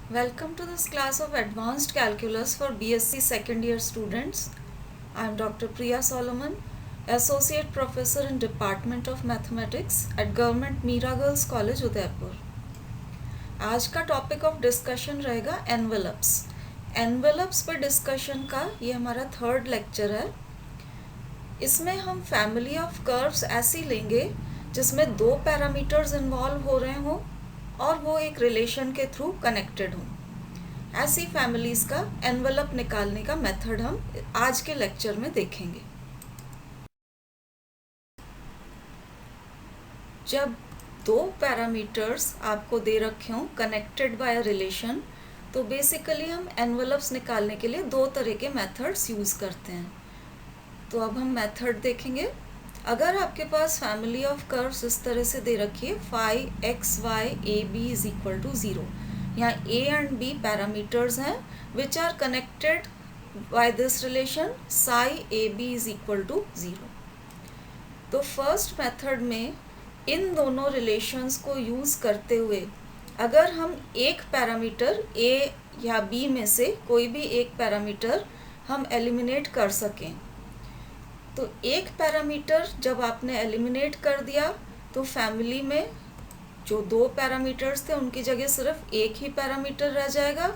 Welcome to this class of Advanced Calculus for BSc second year students. I am Dr. Priya Solomon, Associate Professor in Department of Mathematics at Government Mira Girls College, Udaipur. आज का topic of discussion रहेगा envelopes. Envelopes पर discussion का ये हमारा third lecture है। इसमें हम फैमिली ऑफ कर्व्स ऐसी लेंगे जिसमें दो पैरामीटर्स इन्वॉल्व हो रहे हों और वो एक रिलेशन के थ्रू कनेक्टेड हों। ऐसी फैमिलीज का एनवेलप निकालने का मेथड हम आज के लेक्चर में देखेंगे। जब दो पैरामीटर्स आपको दे रखे हों कनेक्टेड बाय अ रिलेशन, तो बेसिकली हम एनवेलप्स निकालने के लिए दो तरह के मेथड्स यूज़ करते हैं। तो अब हम मेथड देखेंगे। अगर आपके पास फैमिली ऑफ कर्व्स इस तरह से दे रखी है, phi x y a b is equal to 0, यहाँ ए एंड बी पैरामीटर्स हैं which are connected by this relation psi a b is equal to 0। तो फर्स्ट मेथड में इन दोनों रिलेशंस को यूज़ करते हुए अगर हम एक पैरामीटर ए या बी में से कोई भी एक पैरामीटर हम एलिमिनेट कर सकें, तो एक पैरामीटर जब आपने एलिमिनेट कर दिया तो फैमिली में जो दो पैरामीटर्स थे उनकी जगह सिर्फ एक ही पैरामीटर रह जाएगा,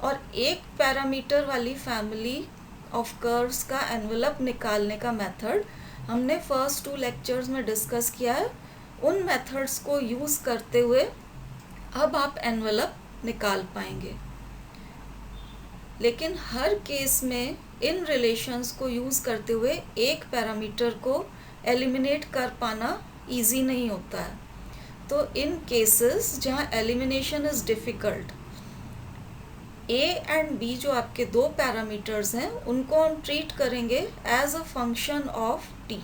और एक पैरामीटर वाली फैमिली ऑफ कर्व्स का एनवेलप निकालने का मेथड हमने फर्स्ट 2 लेक्चर्स में डिस्कस किया है। उन मेथड्स को यूज़ करते हुए अब आप एनवेलप निकाल पाएंगे। लेकिन हर केस में इन रिलेशंस को यूज़ करते हुए एक पैरामीटर को एलिमिनेट कर पाना इजी नहीं होता है। तो इन केसेस जहाँ elimination is difficult, a and b जो आपके दो पैरामीटर्स हैं उनको हम ट्रीट करेंगे as a function of t.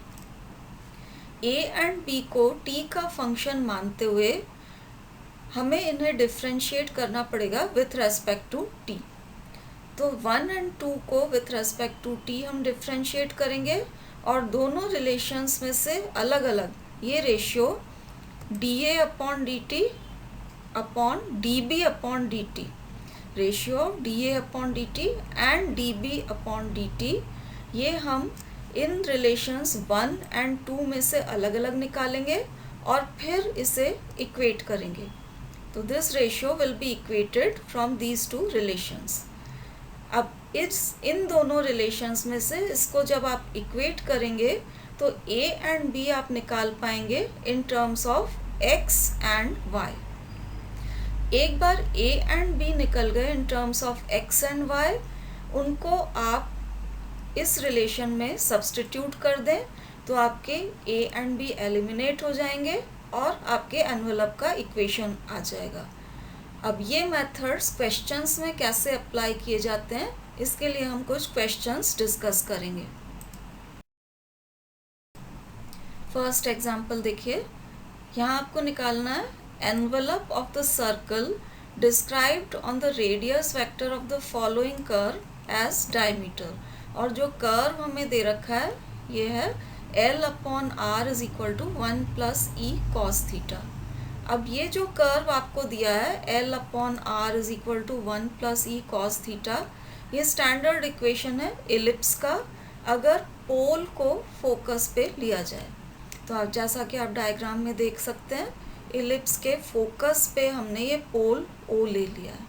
A and b को टी का फंक्शन मानते हुए हमें इन्हें डिफ्रेंशिएट करना पड़ेगा विथ रेस्पेक्ट टू टी। तो 1 एंड 2 को विथ रेस्पेक्ट टू टी हम डिफ्रेंशिएट करेंगे, और दोनों रिलेशंस में से अलग अलग ये ratio d a upon d t upon d b upon d t, ratio of d a upon d t and d b upon d t, ये हम इन रिलेशंस 1 एंड 2 में से अलग अलग निकालेंगे और फिर इसे इक्वेट करेंगे। तो this ratio will be equated from these two relations. अब इन दोनों रिलेशंस में से इसको जब आप इक्वेट करेंगे तो ए एंड बी आप निकाल पाएंगे in terms of x and y. एक बार ए एंड बी निकल गए in terms of x and y, उनको आप इस रिलेशन में सब्स्टिट्यूट कर दें तो आपके ए एंड बी एलिमिनेट हो जाएंगे और आपके एनवेलप का इक्वेशन आ जाएगा। अब ये मेथड्स क्वेश्चंस में कैसे अप्लाई किए जाते हैं, इसके लिए हम कुछ क्वेश्चंस डिस्कस करेंगे। फर्स्ट एग्जांपल देखिए, यहाँ आपको निकालना है envelope of the circle described on the radius vector of the following curve as diameter. और जो कर्व हमें दे रखा है ये है L upon R is equal to 1 plus e cos theta. अब ये जो कर्व आपको दिया है L upon R is equal to 1 plus e cos theta, ये स्टैंडर्ड इक्वेशन है इलिप्स का अगर पोल को फोकस पे लिया जाए। तो आप जैसा कि आप डायग्राम में देख सकते हैं, इलिप्स के फोकस पे हमने ये पोल O ले लिया है।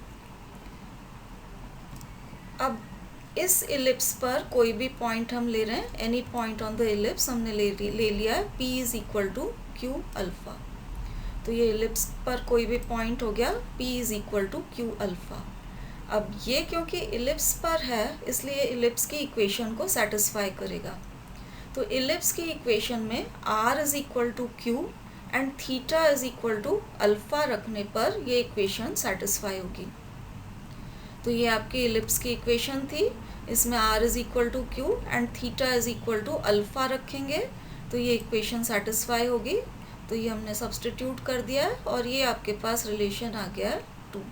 अब इस इलिप्स पर कोई भी पॉइंट हम ले रहे हैं, any point on the ellipse हमने ले लिया है P is equal to Q alpha. तो ये इलिप्स पर कोई भी पॉइंट हो गया P is equal to Q alpha. अब ये क्योंकि इलिप्स पर है इसलिए इलिप्स की इक्वेशन को सेटिस्फाई करेगा। तो इलिप्स की इक्वेशन में R is equal to Q and theta is equal to alpha रखने पर ये इक्वेशन सेटिस्फाई होगी। तो ये आपकी इलिप्स की इक्वेशन थी, इसमें R is equal to Q and theta is equal to alpha रखेंगे तो ये इक्वेशन सेटिस्फाई होगी। तो ये हमने सब्स्टिट्यूट कर दिया है और ये आपके पास रिलेशन आ गया 2।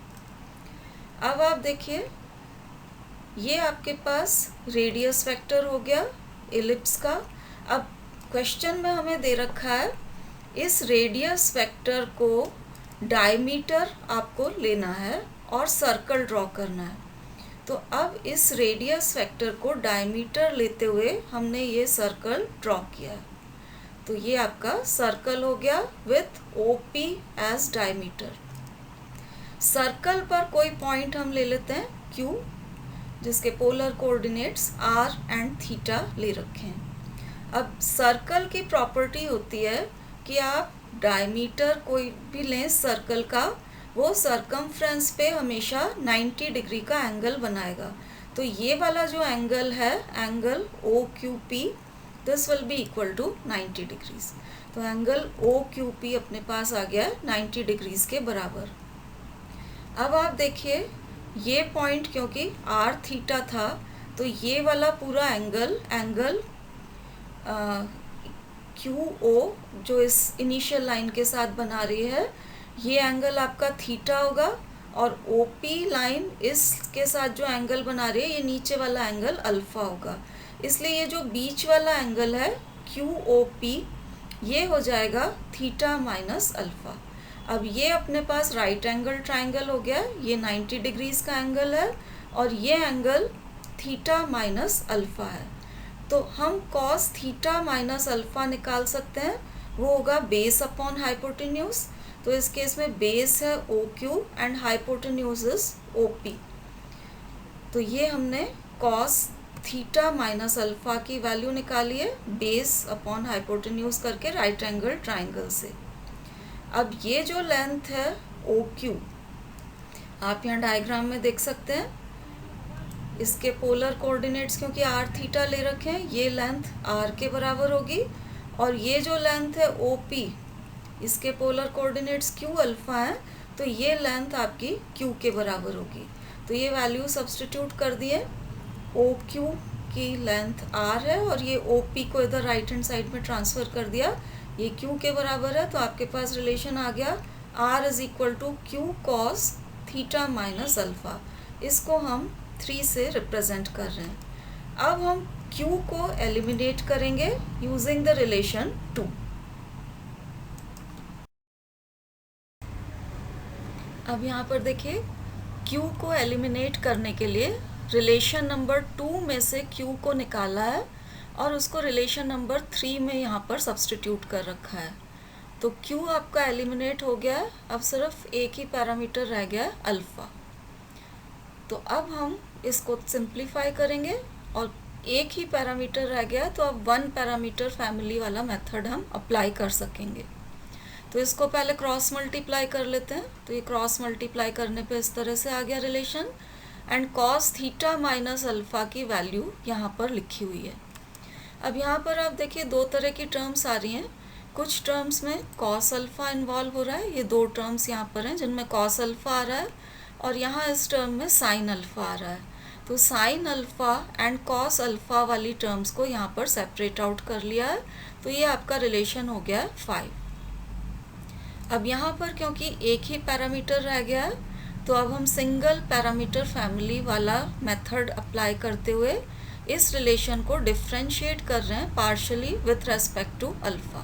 अब आप देखिए ये आपके पास रेडियस वेक्टर हो गया इलिप्स का। अब क्वेश्चन में हमें दे रखा है इस रेडियस वेक्टर को डायमीटर आपको लेना है और सर्कल ड्रॉ करना है। तो अब इस रेडियस वेक्टर को डायमीटर लेते हुए हमने ये सर्कल ड्रॉ किया है। तो ये आपका सर्कल हो गया with OP as diameter. Circle पर कोई पॉइंट हम ले लेते हैं Q, जिसके polar coordinates R and theta ले रखे हैं। अब सर्कल की प्रॉपर्टी होती है कि आप डायमीटर कोई भी लें सर्कल का, वो सरकमफ्रेंस पे हमेशा 90 डिग्री का एंगल बनाएगा। तो ये वाला जो एंगल है, angle OQP, this will be equal to 90 degrees. तो एंगल OQP अपने पास आ गया 90 डिग्रीज के बराबर। अब आप देखिए ये पॉइंट क्योंकि R थीटा था, तो ये वाला पूरा एंगल QO जो इस इनिशियल लाइन के साथ बना रही है, ये एंगल आपका थीटा होगा, और OP लाइन इसके साथ जो एंगल बना रही है, ये नीचे वाला एंगल अल्फा होगा। इसलिए ये जो बीच वाला एंगल है QOP, ये हो जाएगा थीटा माइनस अल्फा। अब ये अपने पास राइट एंगल ट्राइंगल हो गया, ये 90 डिग्रीज का एंगल है और ये एंगल थीटा माइनस अल्फा है। तो हम कॉस थीटा माइनस अल्फा निकाल सकते हैं, वो होगा बेस अपॉन हाइपोटेन्यूज। तो इस केस में बेस है OQ and hypotenuse is OP। तो ये हमने कॉस थीटा माइनस अल्फा की वैल्यू निकाली है बेस अपॉन हाइपोटेन्यूज करके राइट एंगल ट्राइंगल से। अब ये जो लेंथ है OQ, आप यहाँ डायग्राम में देख सकते हैं, इसके पोलर कोऑर्डिनेट्स क्योंकि R थीटा ले रखे हैं, ये लेंथ R के बराबर होगी, और ये जो लेंथ है OP, इसके पोलर कोऑर्डिनेट्स Q अल्फा है, तो ये लेंथ आपकी Q के बराबर होगी। तो ये वैल्यू सब्स्टिट्यूट कर दिए, OQ की लेंथ R है और ये OP को इधर राइट हैंड साइड में ट्रांसफ़र कर दिया, ये Q के बराबर है। तो आपके पास रिलेशन आ गया R is equal to Q cos theta minus alpha. इसको हम 3 से रिप्रेजेंट कर रहे हैं। अब हम Q को एलिमिनेट करेंगे यूजिंग द रिलेशन 2। अब यहाँ पर देखिए Q को एलिमिनेट करने के लिए रिलेशन नंबर 2 में से Q को निकाला है और उसको रिलेशन नंबर 3 में यहाँ पर सब्स्टिट्यूट कर रखा है। तो Q आपका एलिमिनेट हो गया है, अब सिर्फ एक ही पैरामीटर रह गया है अल्फ़ा। तो अब हम इसको सिंप्लीफाई करेंगे और एक ही पैरामीटर रह गया, तो अब 1 पैरामीटर फैमिली वाला मेथड हम अप्लाई कर सकेंगे। तो इसको पहले क्रॉस मल्टीप्लाई कर लेते हैं। तो ये क्रॉस मल्टीप्लाई करने पे इस तरह से आ गया relation, and cos theta minus alpha की वैल्यू यहाँ पर लिखी हुई है। अब यहाँ पर आप देखिए 2 तरह की टर्म्स आ रही हैं। कुछ टर्म्स में कॉस अल्फ़ा इन्वॉल्व हो रहा है, ये 2 टर्म्स यहाँ पर हैं जिनमें कॉस अल्फ़ा आ रहा है, और यहाँ इस टर्म में साइन अल्फ़ा आ रहा है। तो sine alpha and cos alpha वाली टर्म्स को यहाँ पर सेपरेट आउट कर लिया है। तो ये आपका रिलेशन हो गया है 5। अब यहाँ पर क्योंकि एक ही पैरामीटर रह गया है, तो अब हम सिंगल पैरामीटर फैमिली वाला मेथड अप्लाई करते हुए इस रिलेशन को डिफ्रेंशिएट कर रहे हैं partially with respect to alpha.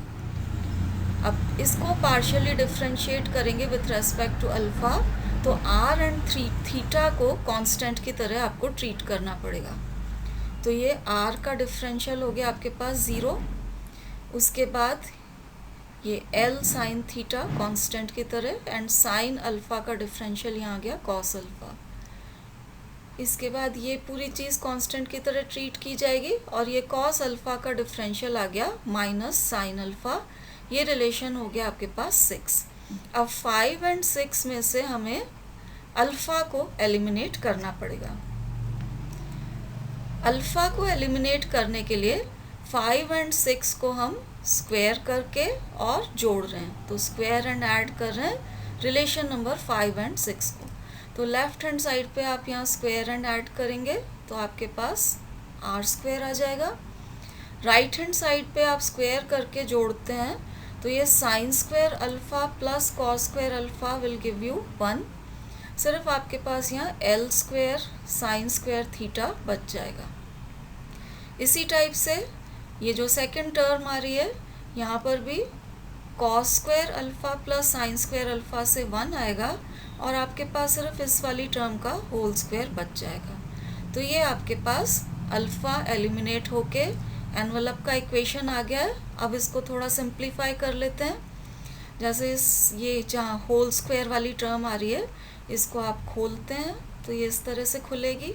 अब इसको पार्शियली डिफ्रेंशिएट करेंगे विथ रेस्पेक्ट टू अल्फ़ा, तो R एंड थीटा को कांस्टेंट की तरह आपको ट्रीट करना पड़ेगा। तो ये R का डिफरेंशियल हो गया आपके पास 0, उसके बाद ये L साइन थीटा कांस्टेंट की तरह, एंड साइन अल्फ़ा का डिफरेंशियल यहाँ आ गया कॉस अल्फ़ा। इसके बाद ये पूरी चीज़ कांस्टेंट की तरह ट्रीट की जाएगी, और ये कॉस अल्फ़ा का डिफरेंशियल आ गया माइनस साइन अल्फ़ा। ये रिलेशन हो गया आपके पास 6। अब 5 एंड 6 में से हमें अल्फ़ा को एलिमिनेट करना पड़ेगा। अल्फ़ा को एलिमिनेट करने के लिए 5 एंड 6 को हम स्क्वायर करके और जोड़ रहे हैं, तो स्क्वायर एंड ऐड कर रहे हैं रिलेशन नंबर 5 एंड 6 को। तो लेफ्ट हैंड साइड पे आप यहाँ स्क्वायर एंड ऐड करेंगे तो आपके पास r स्क्वायर आ जाएगा। राइट हैंड साइड पे आप स्क्वायर करके जोड़ते हैं तो ये sign square alpha plus cos square alpha will give you 1। सिर्फ आपके पास यहाँ L square sine square theta बच जाएगा। इसी टाइप से ये जो सेकंड टर्म आ रही है यहाँ पर भी cos square alpha plus sine square alpha से 1 आएगा, और आपके पास सिर्फ इस वाली टर्म का होल स्क्वायर बच जाएगा। तो ये आपके पास अल्फ़ा एलिमिनेट होके एनवलप का इक्वेशन आ गया है। अब इसको थोड़ा सिंप्लीफाई कर लेते हैं। जैसे ये जहाँ होल स्क्वायर वाली टर्म आ रही है, इसको आप खोलते हैं तो ये इस तरह से खुलेगी,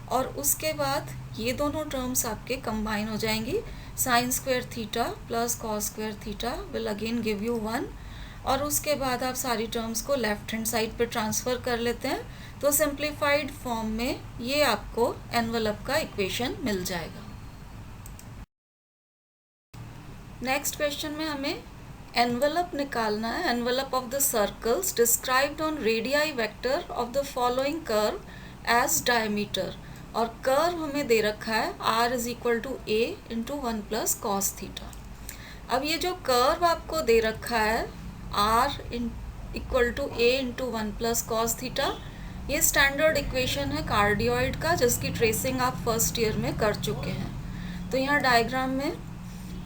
और उसके बाद ये दोनों टर्म्स आपके कंबाइन हो जाएंगी। Sign square theta plus cos square theta will again give you 1, और उसके बाद आप सारी टर्म्स को लेफ्ट हैंड साइड पे ट्रांसफ़र कर लेते हैं, तो सिंप्लीफाइड फॉर्म में ये आपको एनवलप का इक्वेशन मिल जाएगा। नेक्स्ट क्वेश्चन में हमें एनवलप निकालना है, envelope of the circles described on radii vector of the following curve as diameter, और कर्व हमें दे रखा है r is equal to a into 1 plus cos theta. अब ये जो कर्व आपको दे रखा है r equal to a into 1 plus cos theta, ये स्टैंडर्ड इक्वेशन है कार्डियोइड का, जिसकी ट्रेसिंग आप फर्स्ट ईयर में कर चुके हैं। तो यहाँ डायग्राम में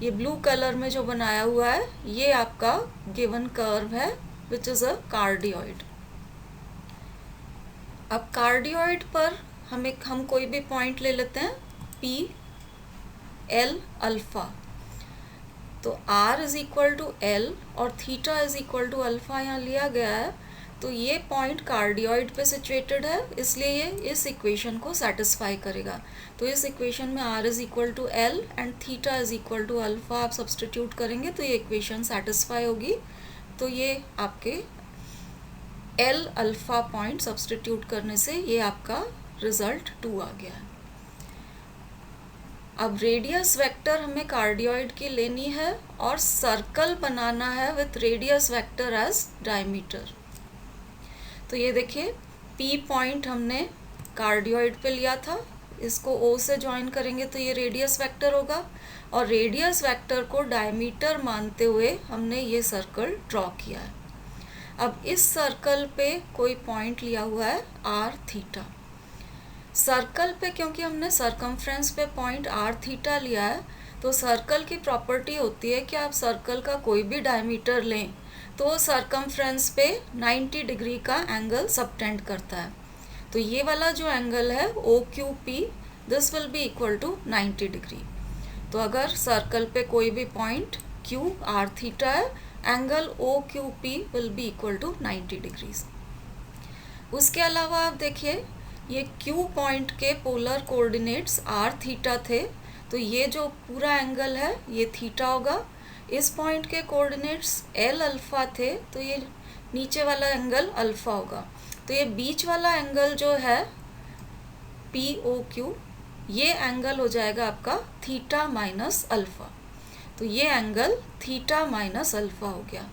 ये ब्लू कलर में जो बनाया हुआ है, ये आपका गिवन कर्व है विच इज़ अ कार्डियोइड। अब कार्डियोइड पर हम कोई भी पॉइंट ले लेते हैं P L अल्फ़ा, तो R is equal to L और theta is equal to alpha यहाँ लिया गया है। तो ये पॉइंट कार्डियोइड पे सिचुएटेड है, इसलिए ये इस इक्वेशन को सेटिस्फाई करेगा। तो इस इक्वेशन में R is equal to L and theta is equal to alpha आप सब्सटीट्यूट करेंगे तो ये इक्वेशन सेटिस्फाई होगी। तो ये आपके L अल्फ़ा पॉइंट सब्सटीट्यूट करने से ये आपका रिजल्ट 2 आ गया है। अब रेडियस वेक्टर हमें कार्डियोइड की लेनी है और सर्कल बनाना है with radius vector as diameter. तो ये देखिए P पॉइंट हमने कार्डियोइड पे लिया था, इसको O से ज्वाइन करेंगे तो ये रेडियस वेक्टर होगा, और रेडियस वेक्टर को डायमीटर मानते हुए हमने ये सर्कल ड्रॉ किया है। अब इस सर्कल पे कोई पॉइंट लिया हुआ है R थीटा। सर्कल पे क्योंकि हमने सरकमफ्रेंस पे पॉइंट R थीटा लिया है, तो सर्कल की प्रॉपर्टी होती है कि आप सर्कल का कोई भी डायमीटर लें तो सरकमफ्रेंस पे 90 डिग्री का एंगल सबटेंड करता है। तो ये वाला जो एंगल है OQP, this will be equal to 90 degree. तो अगर सर्कल पे कोई भी पॉइंट Q R थीटा है, angle OQP will be equal to 90 degrees. उसके अलावा आप देखिए ये Q पॉइंट के पोलर कोऑर्डिनेट्स R थीटा थे, तो ये जो पूरा एंगल है ये थीटा होगा। इस पॉइंट के कोऑर्डिनेट्स L अल्फ़ा थे, तो ये नीचे वाला एंगल अल्फ़ा होगा। तो ये बीच वाला एंगल जो है POQ, ये एंगल हो जाएगा आपका थीटा माइनस अल्फ़ा। तो ये एंगल थीटा माइनस अल्फ़ा हो गया।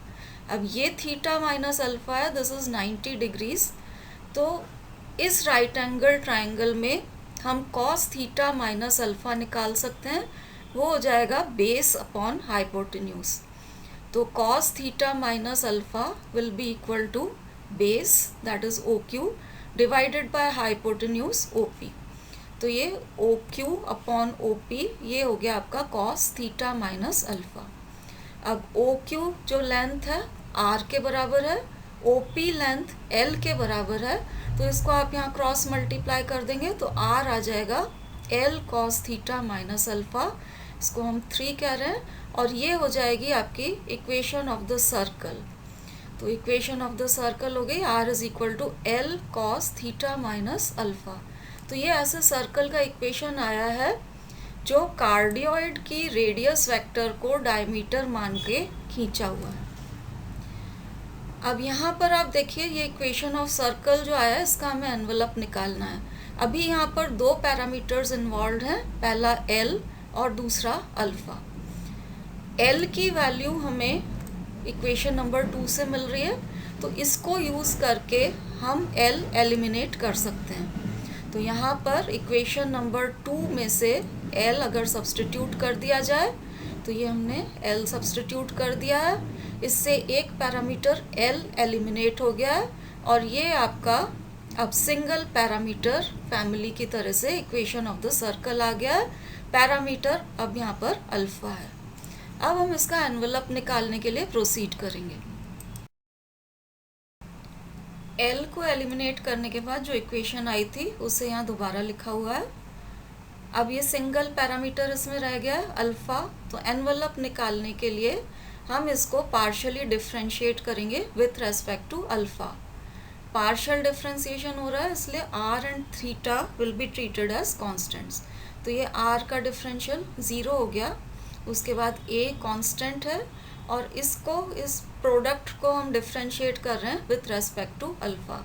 अब ये थीटा माइनस अल्फ़ा है, दिस इज़ 90 डिग्रीज। तो इस राइट एंगल ट्राइंगल में हम कॉस थीटा माइनस अल्फ़ा निकाल सकते हैं, वो हो जाएगा बेस अपॉन हाइपोटेन्यूज। तो cos theta minus alpha will be equal to base that is OQ divided by hypotenuse OP। तो ये OQ अपॉन OP ये हो गया आपका कॉस थीटा माइनस अल्फ़ा। अब OQ जो लेंथ है R के बराबर है, OP लेंथ L के बराबर है, तो इसको आप यहाँ क्रॉस मल्टीप्लाई कर देंगे तो R आ जाएगा L cos theta minus alpha, इसको हम 3 कह रहे हैं, और ये हो जाएगी आपकी इक्वेशन ऑफ द सर्कल। तो इक्वेशन ऑफ द सर्कल हो गई R is equal to L cos theta minus alpha. तो ये ऐसे सर्कल का इक्वेशन आया है जो कार्डियोइड की रेडियस वेक्टर को डायमीटर मान के खींचा हुआ है। अब यहाँ पर आप देखिए ये इक्वेशन ऑफ सर्कल जो आया है, इसका हमें एनवलप निकालना है। अभी यहाँ पर 2 पैरामीटर्स इन्वॉल्व हैं, पहला L और दूसरा अल्फ़ा। L की वैल्यू हमें इक्वेशन नंबर 2 से मिल रही है, तो इसको यूज़ करके हम L एलिमिनेट कर सकते हैं। तो यहाँ पर इक्वेशन नंबर 2 में से L अगर सब्सटीट्यूट कर दिया जाए, तो ये हमने L सब्सटीट्यूट कर दिया है, इससे एक पैरामीटर L एलिमिनेट हो गया है, और ये आपका अब सिंगल पैरामीटर फैमिली की तरह से इक्वेशन ऑफ द सर्कल आ गया है। पैरामीटर अब यहाँ पर अल्फ़ा है। अब हम इसका एनवलप निकालने के लिए प्रोसीड करेंगे। एल को एलिमिनेट करने के बाद जो इक्वेशन आई थी उसे यहाँ दोबारा लिखा हुआ है। अब ये सिंगल पैरामीटर इसमें रह गया है अल्फ़ा, तो एनवेलप निकालने के लिए हम इसको पार्शियली डिफ्रेंशिएट करेंगे with respect to alpha. Partial differentiation हो रहा है इसलिए R and theta will be treated as constants. तो ये आर का डिफरेंशियल 0 हो गया, उसके बाद ए कांस्टेंट है और इसको इस प्रोडक्ट को हम डिफ्रेंशिएट कर रहे हैं विथ रेस्पेक्ट टू अल्फ़ा।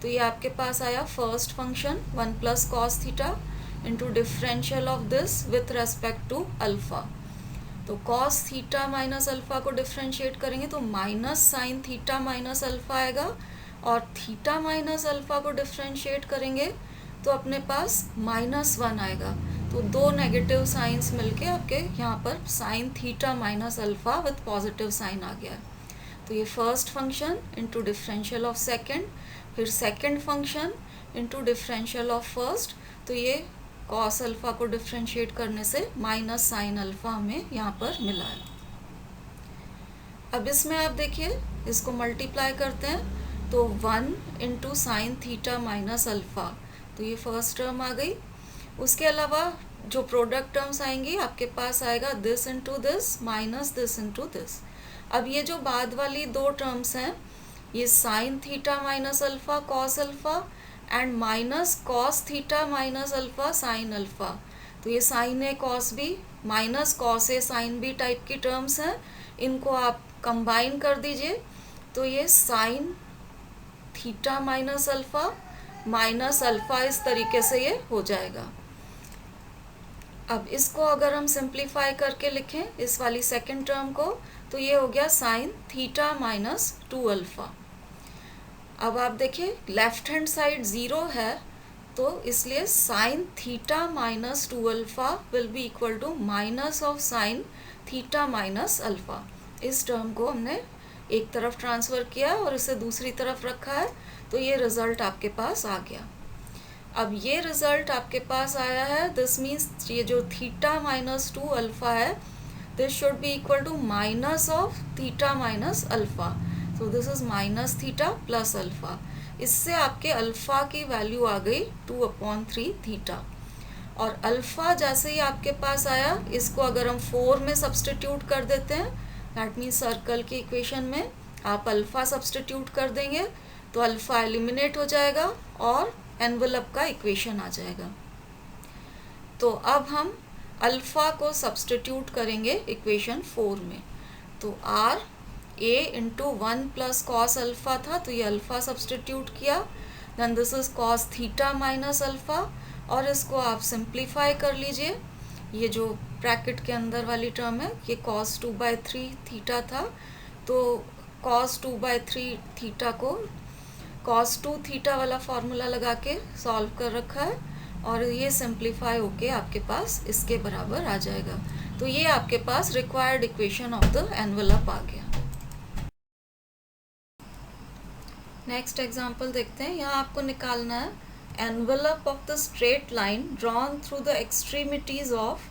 तो ये आपके पास आया first function 1 plus cos theta into differential of this with respect to alpha. तो कॉस थीटा माइनस अल्फ़ा को डिफ्रेंशिएट करेंगे तो minus sine theta minus alpha आएगा, और थीटा माइनस अल्फ़ा को डिफ्रेंशिएट करेंगे तो अपने पास -1 आएगा। तो दो नेगेटिव साइंस मिलके आपके यहाँ पर sine theta minus alpha with positive sine आ गया। तो ये first function into differential of second, फिर second function into differential of first. तो ये कॉस अल्फ़ा को डिफ्रेंशिएट करने से माइनस साइन अल्फ़ा हमें यहाँ पर मिला है। अब इसमें आप देखिए इसको मल्टीप्लाई करते हैं तो 1 into sine theta minus alpha, तो ये फर्स्ट टर्म आ गई। उसके अलावा जो प्रोडक्ट टर्म्स आएंगी आपके पास आएगा this into this minus this into this. अब ये जो बाद वाली दो टर्म्स हैं ये sign theta minus alpha cos alpha and minus cos theta minus alpha sine alpha. तो ये sign A cos B minus cos A sine B type की टर्म्स हैं, इनको आप कंबाइन कर दीजिए तो ये sign theta minus alpha minus alpha इस तरीके से ये हो जाएगा। अब इसको अगर हम सिंप्लीफाई करके लिखें इस वाली सेकंड टर्म को तो ये हो गया साइन थीटा माइनस 2 अल्फ़ा। अब आप देखिए लेफ्ट हैंड साइड 0 है तो इसलिए sine theta minus 2 alpha will be equal to minus of sine theta minus alpha. इस टर्म को हमने एक तरफ ट्रांसफ़र किया और इसे दूसरी तरफ रखा है, तो ये रिज़ल्ट आपके पास आ गया। अब ये रिज़ल्ट आपके पास आया है, दिस मीन्स ये जो थीटा माइनस 2 अल्फ़ा है this should be equal to minus of theta minus alpha. So this is minus theta plus alpha. इससे आपके अल्फ़ा की वैल्यू आ गई 2/3 थीटा। और अल्फ़ा जैसे ही आपके पास आया इसको अगर हम 4 में सब्सटीट्यूट कर देते हैं, दैट मीन्स सर्कल की इक्वेशन में आप अल्फ़ा सब्सटीट्यूट कर देंगे तो अल्फ़ा एलिमिनेट हो जाएगा और एनवेलप का इक्वेशन आ जाएगा। तो अब हम अल्फ़ा को सब्सटीट्यूट करेंगे इक्वेशन 4 में। तो R a into 1 plus cos alpha था तो ये अल्फ़ा सब्सटीट्यूट किया, then this is cos theta minus alpha और इसको आप सिंप्लीफाई कर लीजिए। ये जो ब्रैकेट के अंदर वाली टर्म है ये cos 2/3 थीटा था, तो cos 2/3 थीटा को cos 2 थीटा वाला फॉर्मूला लगा के सॉल्व कर रखा है और ये सिंप्लीफाई होके आपके पास इसके बराबर आ जाएगा। तो ये आपके पास required equation of the envelope आ गया। नेक्स्ट एग्जांपल देखते हैं। यहाँ आपको निकालना है envelope of the straight line drawn through the extremities of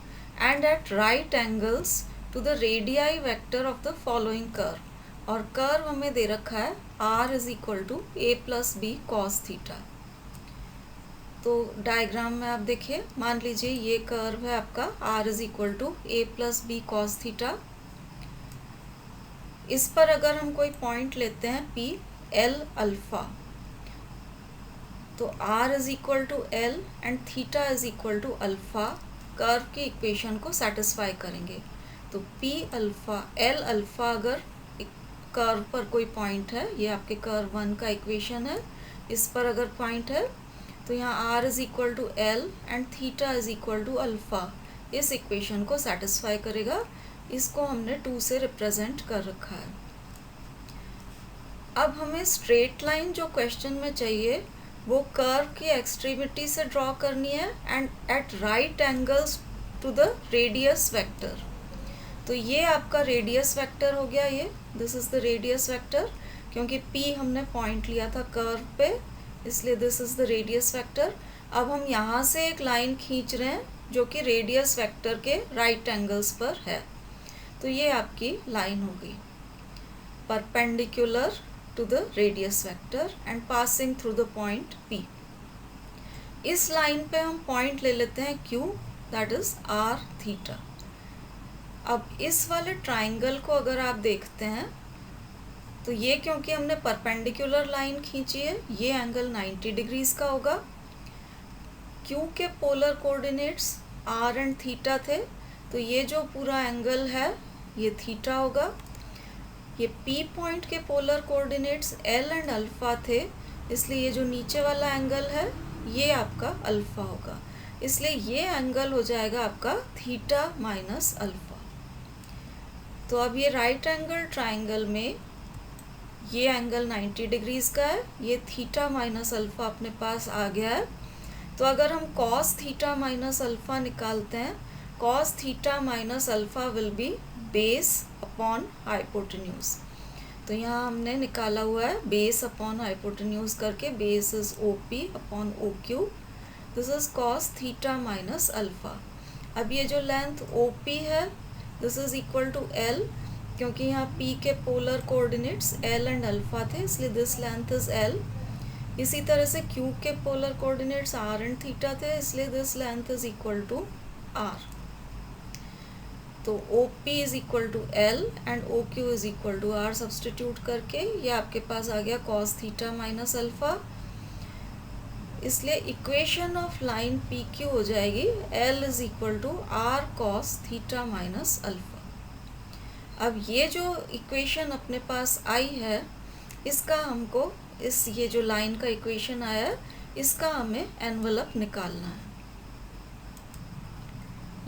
and at right angles to the radii vector of the following curve। और कर्व हमें दे रखा है r is equal to a plus B cos theta. तो diagram में आप देखिए, मान लीजिए ये कर्व है आपका r is equal to a plus B cos theta. इस पर अगर हम कोई पॉइंट लेते हैं p l अल्फ़ा तो r is equal to L and theta is equal to alpha curve की इक्वेशन को सेटिस्फाई करेंगे। तो p अल्फ़ा एल अल्फ़ा अगर कर्व पर कोई पॉइंट है, ये आपके कर्व 1 का इक्वेशन है, इस पर अगर पॉइंट है तो यहाँ r is equal to L and theta is equal to alpha इस इक्वेशन को सेटिस्फाई करेगा। इसको हमने 2 से रिप्रेजेंट कर रखा है। अब हमें स्ट्रेट लाइन जो क्वेश्चन में चाहिए वो कर्व की एक्सट्रीमिटी से ड्रॉ करनी है and at right angles to the radius vector. तो ये आपका रेडियस वेक्टर हो गया, ये this is the radius vector, क्योंकि P हमने पॉइंट लिया था कर्व पे इसलिए this is the radius vector. अब हम यहाँ से एक लाइन खींच रहे हैं जो कि रेडियस वेक्टर के राइट एंगल्स पर है। तो ये आपकी लाइन हो गई perpendicular to the radius vector and passing through the point P. इस लाइन पे हम पॉइंट ले लेते हैं Q, that is r theta. अब इस वाले ट्राइंगल को अगर आप देखते हैं तो ये क्योंकि हमने परपेंडिकुलर लाइन खींची है, ये एंगल 90 डिग्रीज का होगा. Q के polar coordinates r and theta थे, तो ये जो पूरा एंगल है ये थीटा होगा. ये P पॉइंट के polar coordinates L and alpha थे, इसलिए ये जो नीचे वाला एंगल है ये आपका अल्फा होगा. इसलिए ये एंगल हो जाएगा आपका थीटा माइनस अल्फा. तो अब ये राइट एंगल ट्राइंगल में ये एंगल 90 डिग्रीज का है, ये थीटा माइनस अल्फा अपने पास आ गया है. तो अगर हम कॉस थीटा माइनस अल्फा निकालते हैं, cos theta minus alpha will be base upon hypotenuse. तो यहाँ हमने निकाला हुआ है बेस अपॉन हाइपोटेन्यूज करके, base is OP upon OQ. This is cos theta minus alpha. अब ये जो लेंथ OP है this is equal to L, क्योंकि यहाँ P के polar coordinates L and alpha थे, इसलिए दिस लेंथ इज L. इसी तरह से Q के polar coordinates R and theta थे, इसलिए this length is equal to R. तो OP is equal to L and OQ is equal to R substitute करके ये आपके पास आ गया कॉस थीटा माइनस अल्फा. इसलिए इक्वेशन ऑफ लाइन PQ हो जाएगी L is equal to R cos theta minus alpha. अब ये जो इक्वेशन अपने पास आई है इसका हमको ये जो लाइन का इक्वेशन आया है इसका हमें एनवलप निकालना है.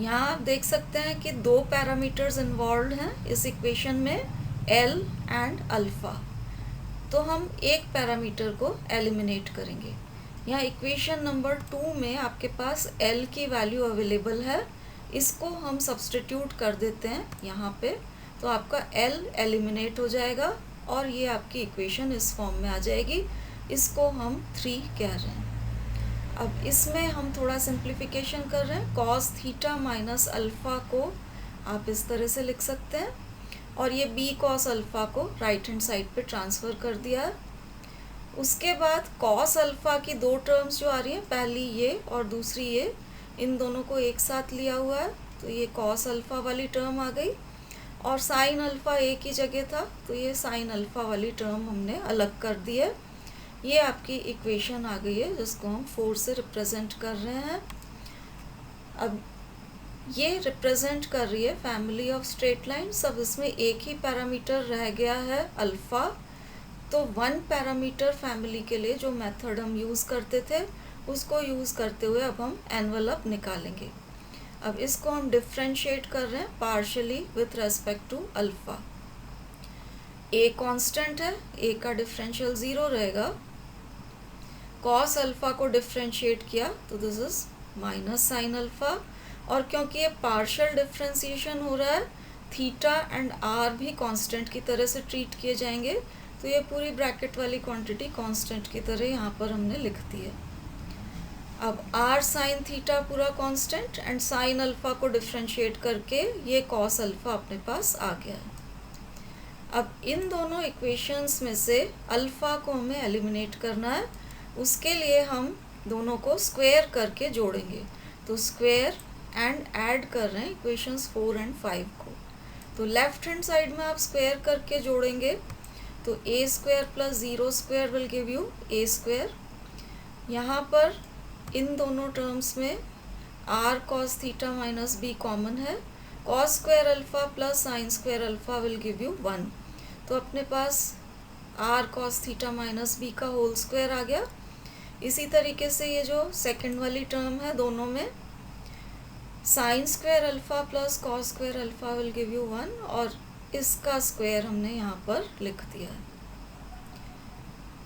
यहाँ आप देख सकते हैं कि दो पैरामीटर्स इन्वॉल्व हैं इस इक्वेशन में, L एंड अल्फा. तो हम एक पैरामीटर को एलिमिनेट करेंगे. यहाँ इक्वेशन नंबर 2 में आपके पास L की वैल्यू अवेलेबल है, इसको हम सब्सटीट्यूट कर देते हैं यहाँ पे, तो आपका L एलिमिनेट हो जाएगा और ये आपकी इक्वेशन इस फॉर्म में आ जाएगी. इसको हम 3 कह रहे हैं. अब इसमें हम थोड़ा सिंप्लीफिकेशन कर रहे हैं. कॉस थीटा माइनस अल्फ़ा को आप इस तरह से लिख सकते हैं और ये b कॉस अल्फ़ा को राइट हैंड साइड पे ट्रांसफ़र कर दिया है. उसके बाद कॉस अल्फ़ा की दो टर्म्स जो आ रही हैं, पहली ये और दूसरी ये, इन दोनों को एक साथ लिया हुआ है, तो ये कॉस अल्फ़ा वाली टर्म आ गई. और साइन अल्फ़ा एक ही जगह था, तो ये साइन अल्फ़ा वाली टर्म हमने अलग कर दी है. ये आपकी इक्वेशन आ गई है जिसको हम 4 से रिप्रेजेंट कर रहे हैं. अब ये रिप्रेजेंट कर रही है फैमिली ऑफ स्ट्रेट लाइन. सब इसमें एक ही पैरामीटर रह गया है अल्फ़ा. तो 1 पैरामीटर फैमिली के लिए जो मेथड हम यूज़ करते थे उसको यूज़ करते हुए अब हम एनवलप निकालेंगे. अब इसको हम डिफ्रेंशिएट कर रहे हैं partially with respect to alpha. a constant है, a का डिफरेंशियल 0 रहेगा. कॉस अल्फ़ा को डिफ्रेंशिएट किया तो this is minus sine alpha. और क्योंकि ये पार्शियल डिफ्रेंशिएशन हो रहा है, थीटा एंड r भी कांस्टेंट की तरह से ट्रीट किए जाएंगे, तो ये पूरी ब्रैकेट वाली क्वांटिटी कांस्टेंट की तरह यहाँ पर हमने लिख दी है. अब r साइन थीटा पूरा कांस्टेंट एंड साइन अल्फ़ा को डिफ्रेंशिएट करके ये कॉस अल्फ़ा अपने पास आ गया है. अब इन दोनों इक्वेशंस में से अल्फ़ा को हमें एलिमिनेट करना है. उसके लिए हम दोनों को स्क्वायर करके जोड़ेंगे. तो स्क्वायर एंड ऐड कर रहे हैं इक्वेशंस 4 एंड 5 को. तो लेफ्ट हैंड साइड में आप स्क्वायर करके जोड़ेंगे तो a square plus 0 square will give you a square. यहाँ पर इन दोनों टर्म्स में r cos theta minus b common है. Cos square alpha plus sine square alpha will give you 1. तो अपने पास r cos theta minus b का होल स्क्वायर आ गया. इसी तरीके से ये जो सेकंड वाली टर्म है दोनों में sign square alpha plus cos square alpha will give you 1 और इसका स्क्वायर हमने यहाँ पर लिख दिया है.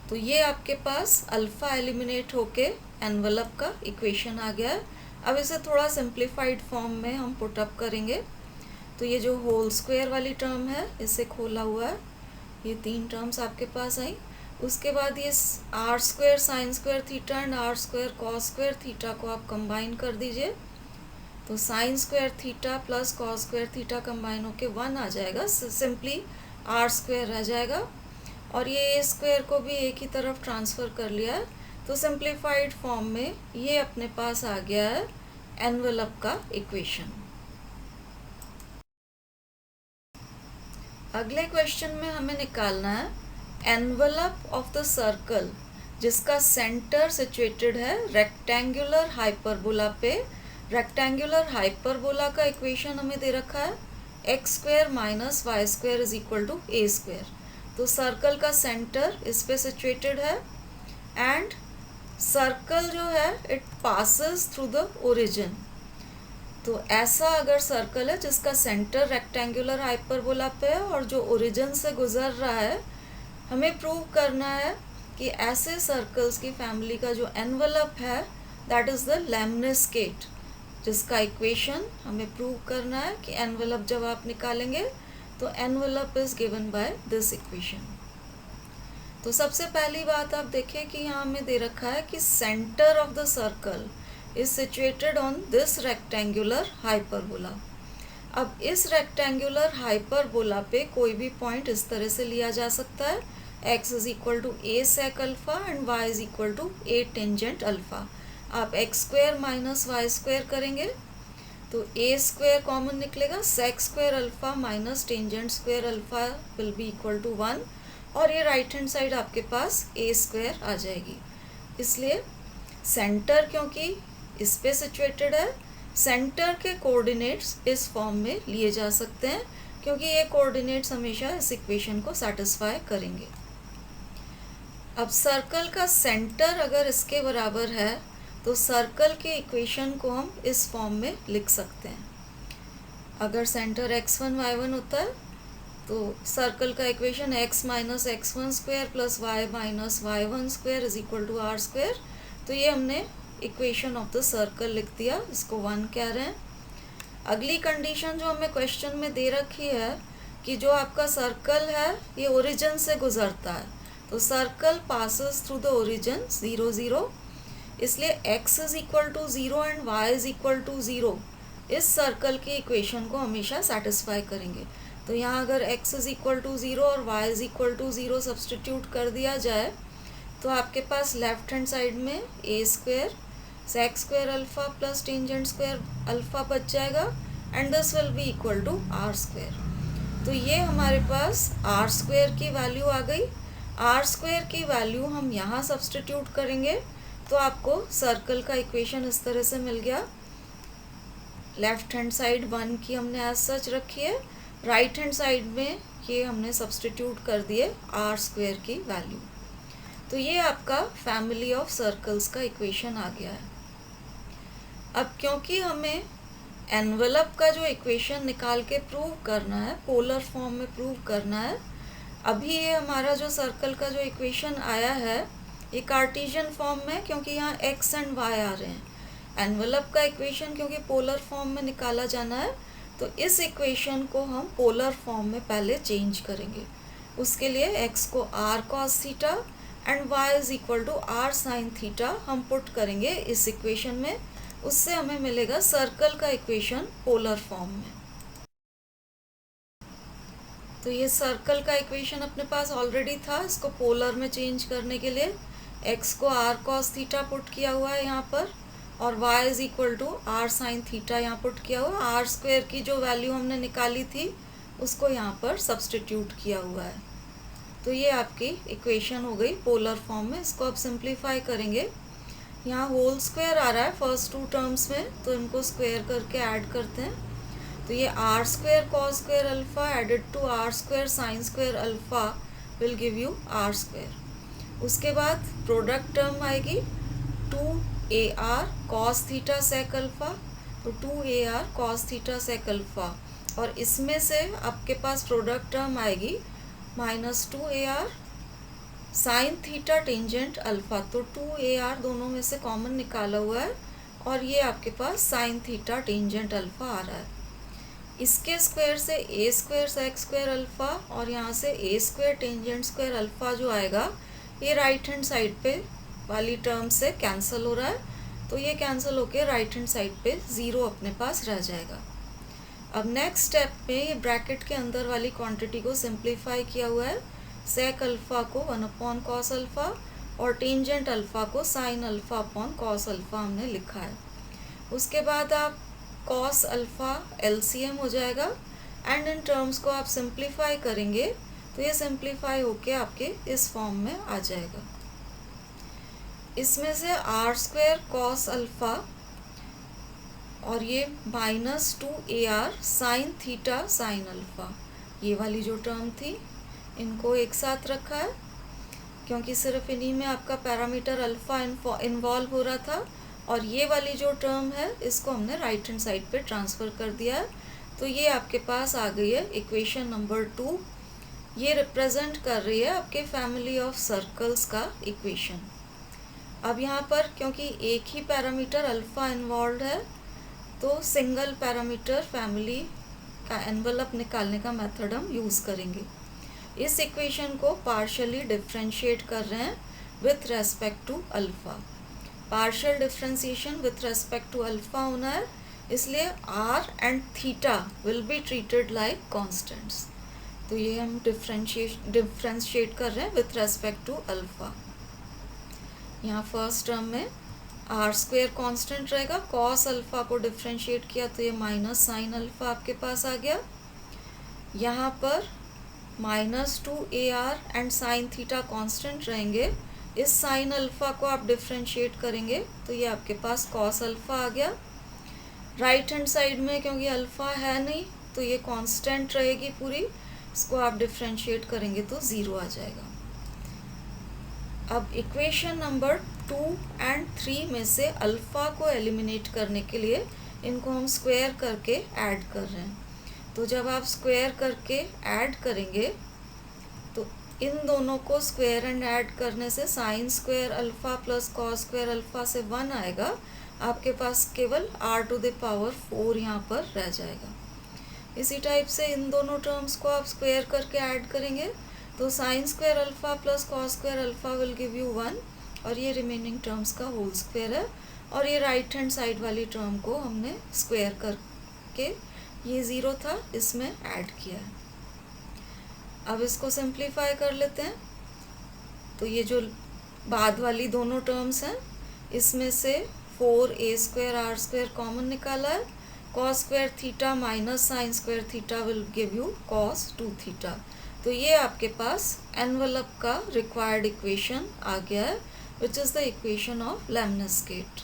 तो ये आपके पास अल्फ़ा एलिमिनेट होके एनवलप का इक्वेशन आ गया है. अब इसे थोड़ा सिंप्लीफाइड फॉर्म में हम पुट अप करेंगे. तो ये जो होल स्क्वायर वाली टर्म है इसे खोला हुआ है, ये 3 टर्म्स आपके पास आई. उसके बाद ये r square sine square theta and r square cos square theta को आप कंबाइन कर दीजिए. तो sign square theta plus cos square theta combine होके 1 आ जाएगा. सिंपली r स्क्वायर रह जाएगा और ये ए स्क्वायर को भी ए की तरफ ट्रांसफ़र कर लिया है, तो सिंप्लीफाइड फॉर्म में ये अपने पास आ गया है एनवेलप का इक्वेशन। अगले क्वेश्चन में हमें निकालना है एनवेलप ऑफ द सर्कल जिसका सेंटर सिचुएटेड है रेक्टेंगुलर हाइपरबोला पे। रेक्टेंगुलर हाइपरबोला का इक्वेशन हमें दे रखा है x square minus y square is equal to a square. तो सर्कल का सेंटर इस पे सिचुएटेड है एंड सर्कल जो है it passes through the origin. तो ऐसा अगर सर्कल है जिसका सेंटर रेक्टेंगुलर हाइपरबोला पे है और जो ओरिजिन से गुजर रहा है, हमें प्रूव करना है कि ऐसे सर्कल्स की फैमिली का जो एनवेलप है दैट इज़ द लेमनिस्केट, जिसका इक्वेशन हमें प्रूव करना है कि एनवेलप जब आप निकालेंगे तो envelope is given by this equation. तो सबसे पहली बात आप देखें कि यहाँ हमें दे रखा है कि centre of the circle is situated on this rectangular hyperbola. अब इस रेक्टेंगुलर हाइपरबोला पे कोई भी पॉइंट इस तरह से लिया जा सकता है x is equal to a sec alpha and y is equal to a tangent alpha. आप x square minus y square करेंगे तो ए स्क्वायर कॉमन निकलेगा, sec square alpha minus tangent square alpha will be equal to 1 और ये right hand side आपके पास ए square आ जाएगी। इसलिए centre क्योंकि इस पे सिचुएटेड है, सेंटर के कोऑर्डिनेट्स इस फॉर्म में लिए जा सकते हैं क्योंकि ये कोऑर्डिनेट्स हमेशा इस इक्वेशन को सेटिस्फाई करेंगे। अब सर्कल का सेंटर अगर इसके बराबर है तो सर्कल के इक्वेशन को हम इस फॉर्म में लिख सकते हैं। अगर सेंटर x1 y1 होता है तो सर्कल का equation x minus x1 square plus y minus y1 square is equal to r square. तो ये हमने इक्वेशन ऑफ द सर्कल लिख दिया, इसको 1 कह रहे हैं। अगली कंडीशन जो हमें क्वेश्चन में दे रखी है कि जो आपका सर्कल है ये ओरिजिन से गुजरता है, तो circle passes through the origin 0 0, इसलिए x is equal to 0 and y is equal to 0 इस सर्कल की इक्वेशन को हमेशा सेटिस्फाई करेंगे। तो यहाँ अगर x इज इक्वल टू 0 और y is equal to 0 substitute कर दिया जाए तो आपके पास लेफ्ट हैंड साइड में a square sec square alpha plus tangent square alpha बच जाएगा and this will be equal to are square. तो ये हमारे पास आर स्क्वायर की वैल्यू आ गई। आर स्क्वायर की वैल्यू हम यहाँ सब्सटीट्यूट करेंगे तो आपको सर्कल का इक्वेशन इस तरह से मिल गया। लेफ्ट हैंड साइड 1 की हमने एज सच रखी है, राइट हैंड साइड में ये हमने सब्सटीट्यूट कर दिए आर स्क्वायर की वैल्यू। तो ये आपका फैमिली ऑफ सर्कल्स का इक्वेशन आ गया है। अब क्योंकि हमें एनवेलप का जो इक्वेशन निकाल के प्रूव करना है, पोलर फॉर्म में प्रूव करना है, अभी ये हमारा जो सर्कल का जो इक्वेशन आया है ये कार्टेशियन फॉर्म में क्योंकि यहाँ x एंड y आ रहे हैं। एनवेलप का इक्वेशन क्योंकि पोलर फॉर्म में निकाला जाना है तो इस इक्वेशन को हम पोलर फॉर्म में पहले चेंज करेंगे। उसके लिए x को r cos theta and y is equal to r sin theta हम पुट करेंगे इस इक्वेशन में, उससे हमें मिलेगा सर्कल का इक्वेशन पोलर फॉर्म में। तो ये सर्कल का इक्वेशन अपने पास ऑलरेडी था, इसको पोलर में चेंज करने के लिए x को r cos थीटा पुट किया हुआ है यहाँ पर और y is equal to r sin theta यहाँ पुट किया हुआ है। आर स्क्वायर की जो वैल्यू हमने निकाली थी उसको यहाँ पर सब्सटीट्यूट किया हुआ है। तो ये आपकी इक्वेशन हो गई पोलर फॉर्म में। इसको आप सिंप्लीफाई करेंगे, यहाँ होल स्क्वायर आ रहा है फर्स्ट 2 टर्म्स में तो इनको स्क्वायर करके ऐड करते हैं। तो ये R square cos square alpha added to are square sine square alpha will give you R square. उसके बाद प्रोडक्ट टर्म आएगी 2ar cos theta sec alpha, तो 2ar cos theta sec alpha और इसमें से आपके पास प्रोडक्ट टर्म आएगी minus 2ar sine theta tangent alpha, तो 2ar दोनों में से कॉमन निकाला हुआ है और ये आपके पास साइन थीटा टेंजेंट अल्फ़ा आ रहा है। इसके स्क्वायर से ए स्क्वायर सेक स्क्वायर अल्फ़ा और यहाँ से ए स्क्वायर टेंजेंट स्क्वायर अल्फ़ा जो आएगा ये राइट हैंड साइड पे वाली टर्म से कैंसिल हो रहा है, तो ये कैंसिल होके राइट हैंड साइड पे 0 अपने पास रह जाएगा। अब नेक्स्ट स्टेप में ये ब्रैकेट के अंदर वाली क्वांटिटी को सिंप्लीफाई किया हुआ है सेक अल्फ़ा को 1 अपॉन कॉस अल्फ़ा और टेंजेंट अल्फ़ा को sine alpha upon cos alpha हमने लिखा है। उसके बाद आप कॉस अल्फ़ा एलसीएम हो जाएगा एंड इन टर्म्स को आप सिंप्लीफाई करेंगे तो ये सिंप्लीफाई होके आपके इस फॉर्म में आ जाएगा। इसमें से आर स्क्वायर कॉस अल्फ़ा और ये -2 AR sine theta sine alpha, ये वाली जो टर्म थी इनको एक साथ रखा है क्योंकि सिर्फ इन्हीं में आपका पैरामीटर अल्फ़ा इन्वॉल्व हो रहा था। और ये वाली जो टर्म है इसको हमने राइट हैंड साइड पे ट्रांसफ़र कर दिया है। तो ये आपके पास आ गई है इक्वेशन नंबर 2। ये रिप्रेजेंट कर रही है आपके फैमिली ऑफ सर्कल्स का इक्वेशन। अब यहाँ पर क्योंकि एक ही पैरामीटर अल्फ़ा इन्वॉल्व है तो सिंगल पैरामीटर फैमिली का एनवेलप निकालने का मेथड हम यूज़ करेंगे। इस इक्वेशन को पार्शियली डिफरेंशिएट कर रहे हैं with respect to alpha. Partial differentiation with respect to alpha होना है, इसलिए R and theta will be treated like constants. तो ये हम डिफरेंशिएट कर रहे हैं विथ रेस्पेक्ट टू अल्फ़ा। यहाँ फर्स्ट टर्म में आर स्क्वेयर कॉन्स्टेंट रहेगा, कॉस अल्फ़ा को डिफरेंशिएट किया तो ये माइनस साइन अल्फ़ा आपके पास आ गया। यहाँ पर -2 AR and sine theta constant रहेंगे। इस साइन अल्फ़ा को आप डिफरेंशिएट करेंगे तो ये आपके पास कॉस अल्फ़ा आ गया। राइट हैंड साइड में क्योंकि अल्फ़ा है नहीं तो ये कांस्टेंट रहेगी पूरी, इसको आप डिफरेंशिएट करेंगे तो 0 आ जाएगा। अब इक्वेशन नंबर 2 एंड 3 में से अल्फ़ा को एलिमिनेट करने के लिए इनको हम स्क्वायर करके ऐड कर रहे हैं। तो जब आप स्क्वायर करके ऐड करेंगे तो इन दोनों को स्क्वायर एंड ऐड करने से sign square alpha plus cos square alpha से 1 आएगा। आपके पास केवल r⁴ यहाँ पर रह जाएगा। इसी टाइप से इन दोनों टर्म्स को आप स्क्वायर करके ऐड करेंगे तो sign square alpha plus cos square alpha will give you 1 और ये रिमेनिंग टर्म्स का होल स्क्वायर है। और ये राइट हैंड साइड वाली टर्म को हमने स्क्वायर करके, ये 0 था, इसमें ऐड किया है। अब इसको सिंप्लीफाई कर लेते हैं। तो ये जो बाद वाली दोनों टर्म्स हैं इसमें से 4a² r² कॉमन निकाला है। Cos square theta minus sine square theta will give you cos 2 theta. तो ये आपके पास एनवेलप का रिक्वायर्ड इक्वेशन आ गया है which is the equation of lemniscate.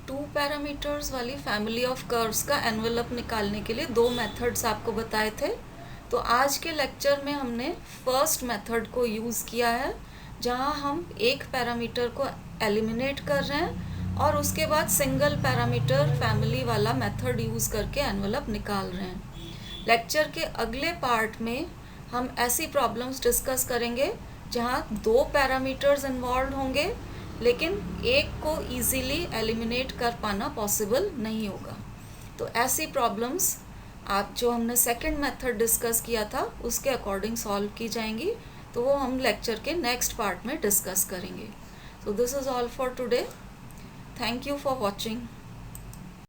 2 parameters वाली फैमिली ऑफ कर्व्स का एनवेलप निकालने के लिए 2 मेथड्स आपको बताए थे। तो आज के लेक्चर में हमने फर्स्ट मेथड को यूज़ किया है जहां हम एक पैरामीटर को एलिमिनेट कर रहे हैं और उसके बाद सिंगल पैरामीटर फैमिली वाला मेथड यूज़ करके एनवेलप निकाल रहे हैं। लेक्चर के अगले पार्ट में हम ऐसी प्रॉब्लम्स डिस्कस करेंगे जहां 2 पैरामीटर्स इन्वॉल्व होंगे लेकिन एक को इजीली एलिमिनेट कर पाना पॉसिबल नहीं होगा। तो ऐसी प्रॉब्लम्स आप जो हमने सेकंड मेथड डिस्कस किया था उसके अकॉर्डिंग सॉल्व की जाएंगी। तो वो हम लेक्चर के नेक्स्ट पार्ट में डिस्कस करेंगे। सो this is all for today. Thank you for watching.